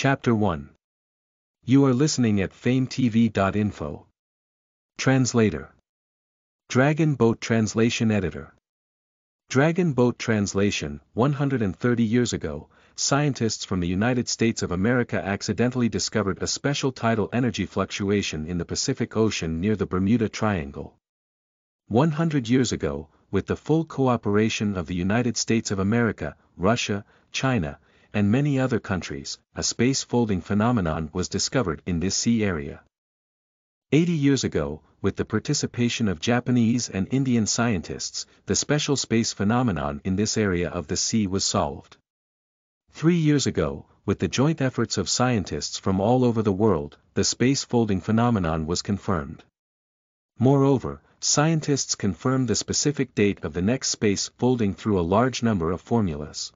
Chapter 1. You are listening at FameTV.info. Translator. Dragon Boat Translation Editor. Dragon Boat Translation. 130 years ago, scientists from the United States of America accidentally discovered a special tidal energy fluctuation in the Pacific Ocean near the Bermuda Triangle. 100 years ago, with the full cooperation of the United States of America, Russia, China, and many other countries, a space folding phenomenon was discovered in this sea area. 80 years ago, with the participation of Japanese and Indian scientists, the special space phenomenon in this area of the sea was solved. 3 years ago, with the joint efforts of scientists from all over the world, the space folding phenomenon was confirmed. Moreover, scientists confirmed the specific date of the next space folding through a large number of formulas.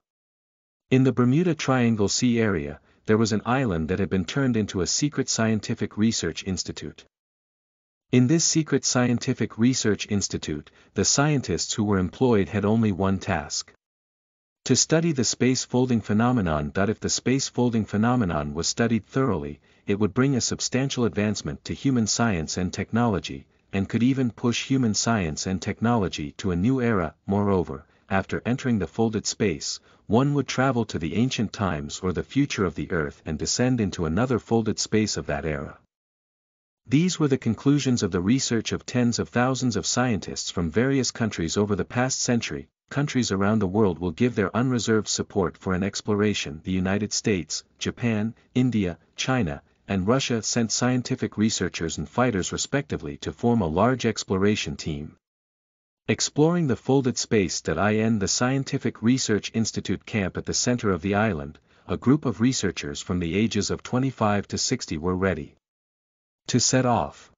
In the Bermuda Triangle Sea area, there was an island that had been turned into a secret scientific research institute. In this secret scientific research institute, the scientists who were employed had only one task: to study the space folding phenomenon. If the space folding phenomenon was studied thoroughly, it would bring a substantial advancement to human science and technology, and could even push human science and technology to a new era. Moreover, after entering the folded space, one would travel to the ancient times or the future of the Earth and descend into another folded space of that era. These were the conclusions of the research of tens of thousands of scientists from various countries over the past century. Countries around the world will give their unreserved support for an exploration. The United States, Japan, India, China, and Russia sent scientific researchers and fighters respectively to form a large exploration team. Exploring the folded space. In the Scientific Research Institute camp at the center of the island, a group of researchers from the ages of 25 to 60 were ready to set off.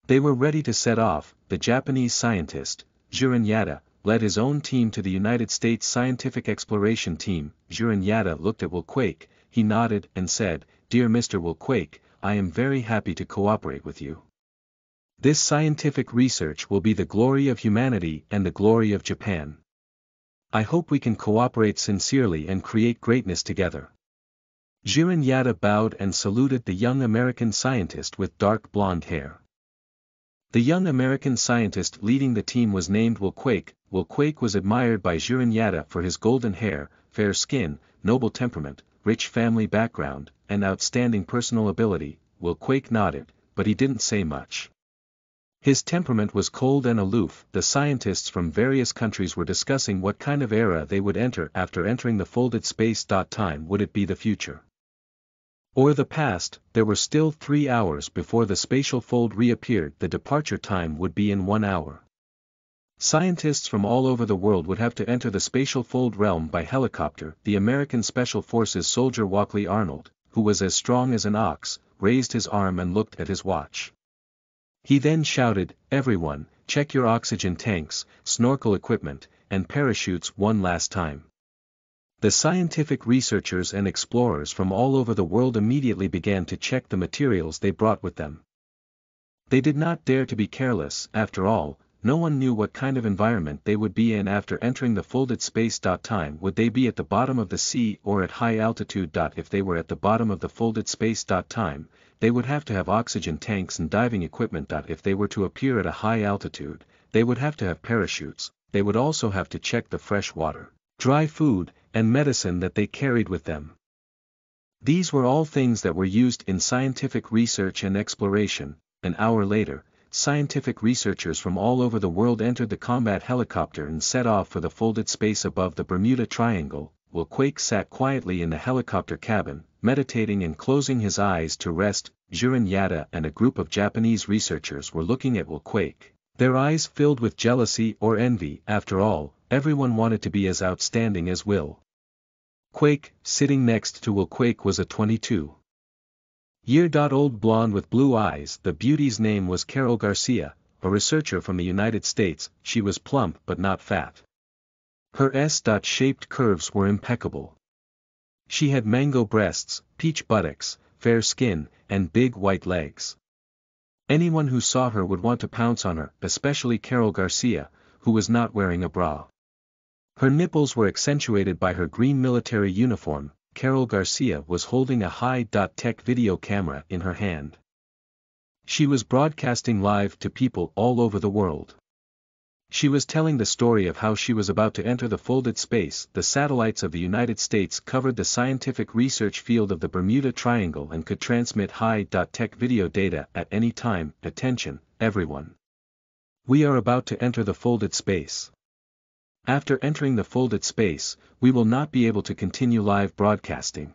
They were ready to set off. The Japanese scientist, Juran Yada, led his own team to the United States Scientific Exploration Team. Juran Yada looked at Will Quake, he nodded and said, "Dear Mr. Will Quake, I am very happy to cooperate with you. This scientific research will be the glory of humanity and the glory of Japan. I hope we can cooperate sincerely and create greatness together." Juran Yada bowed and saluted the young American scientist with dark blonde hair. The young American scientist leading the team was named Will Quake. Will Quake was admired by Juran Yada for his golden hair, fair skin, noble temperament, rich family background, and outstanding personal ability. Will Quake nodded, but he didn't say much. His temperament was cold and aloof. The scientists from various countries were discussing what kind of era they would enter after entering the folded space. Time would it be the future or the past? There were still 3 hours before the spatial fold reappeared. The departure time would be in 1 hour. Scientists from all over the world would have to enter the spatial fold realm by helicopter. The American Special Forces soldier Walkley Arnold, who was as strong as an ox, raised his arm and looked at his watch. He then shouted, "Everyone, check your oxygen tanks, snorkel equipment, and parachutes one last time." The scientific researchers and explorers from all over the world immediately began to check the materials they brought with them. They did not dare to be careless. After all, no one knew what kind of environment they would be in after entering the folded space. Time would they be at the bottom of the sea or at high altitude? If they were at the bottom of the folded space. Time, they would have to have oxygen tanks and diving equipment. If they were to appear at a high altitude, they would have to have parachutes. They would also have to check the fresh water, dry food, and medicine that they carried with them. These were all things that were used in scientific research and exploration. An hour later, scientific researchers from all over the world entered the combat helicopter and set off for the folded space above the Bermuda Triangle. Will Quake sat quietly in the helicopter cabin, meditating and closing his eyes to rest. Juran Yada and a group of Japanese researchers were looking at Will Quake, their eyes filled with jealousy or envy. After all, everyone wanted to be as outstanding as Will Quake. Sitting next to Will Quake was a 22-year-old blonde with blue eyes. The beauty's name was Carol Garcia, a researcher from the United States. She was plump but not fat. Her S-shaped curves were impeccable. She had mango breasts, peach buttocks, fair skin, and big white legs. Anyone who saw her would want to pounce on her, especially Carol Garcia, who was not wearing a bra. Her nipples were accentuated by her green military uniform. Carol Garcia was holding a high-tech video camera in her hand. She was broadcasting live to people all over the world. She was telling the story of how she was about to enter the folded space. The satellites of the United States covered the scientific research field of the Bermuda Triangle and could transmit high-tech video data at any time. Attention, everyone. We are about to enter the folded space. After entering the folded space, we will not be able to continue live broadcasting.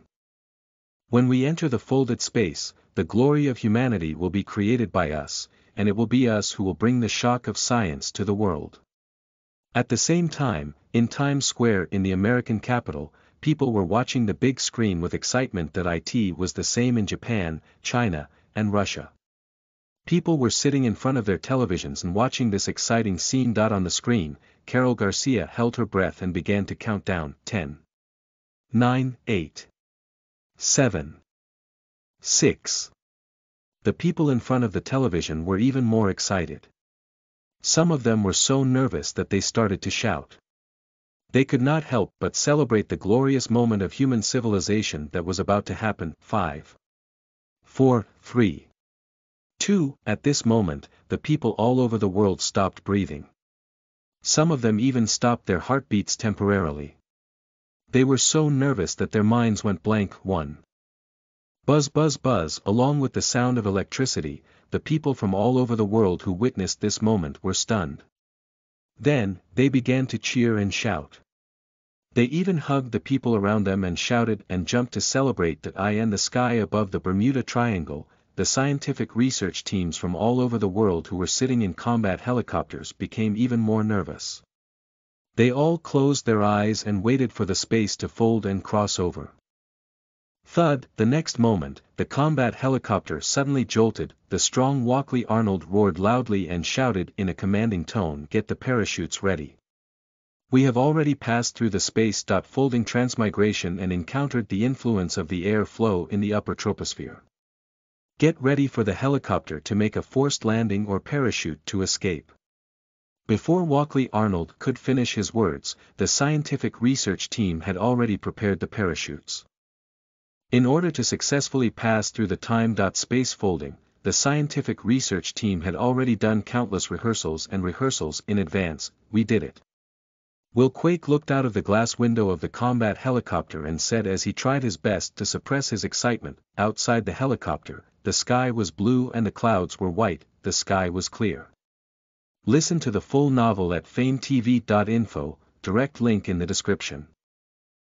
When we enter the folded space, the glory of humanity will be created by us, and it will be us who will bring the shock of science to the world. At the same time, in Times Square in the American capital, people were watching the big screen with excitement that it was the same in Japan, China, and Russia. People were sitting in front of their televisions and watching this exciting scene. On the screen, Carol Garcia held her breath and began to count down. 10. 9, 8. 7. 6. The people in front of the television were even more excited. Some of them were so nervous that they started to shout. They could not help but celebrate the glorious moment of human civilization that was about to happen. 5. 4, 3. 2. At this moment, the people all over the world stopped breathing. Some of them even stopped their heartbeats temporarily. They were so nervous that their minds went blank. 1. Buzz buzz buzz. Along with the sound of electricity, the people from all over the world who witnessed this moment were stunned. Then, they began to cheer and shout. They even hugged the people around them and shouted and jumped to celebrate that in the sky above the Bermuda Triangle. The scientific research teams from all over the world who were sitting in combat helicopters became even more nervous. They all closed their eyes and waited for the space to fold and cross over. Thud! The next moment, the combat helicopter suddenly jolted. The strong Walkley Arnold roared loudly and shouted in a commanding tone, "Get the parachutes ready. We have already passed through the space-folding transmigration and encountered the influence of the air flow in the upper troposphere. Get ready for the helicopter to make a forced landing or parachute to escape." Before Walkley Arnold could finish his words, the scientific research team had already prepared the parachutes. In order to successfully pass through the time-space folding, the scientific research team had already done countless rehearsals in advance. "We did it." Will Quake looked out of the glass window of the combat helicopter and said as he tried his best to suppress his excitement. Outside the helicopter, the sky was blue and the clouds were white. The sky was clear. Listen to the full novel at FameTV.info, direct link in the description.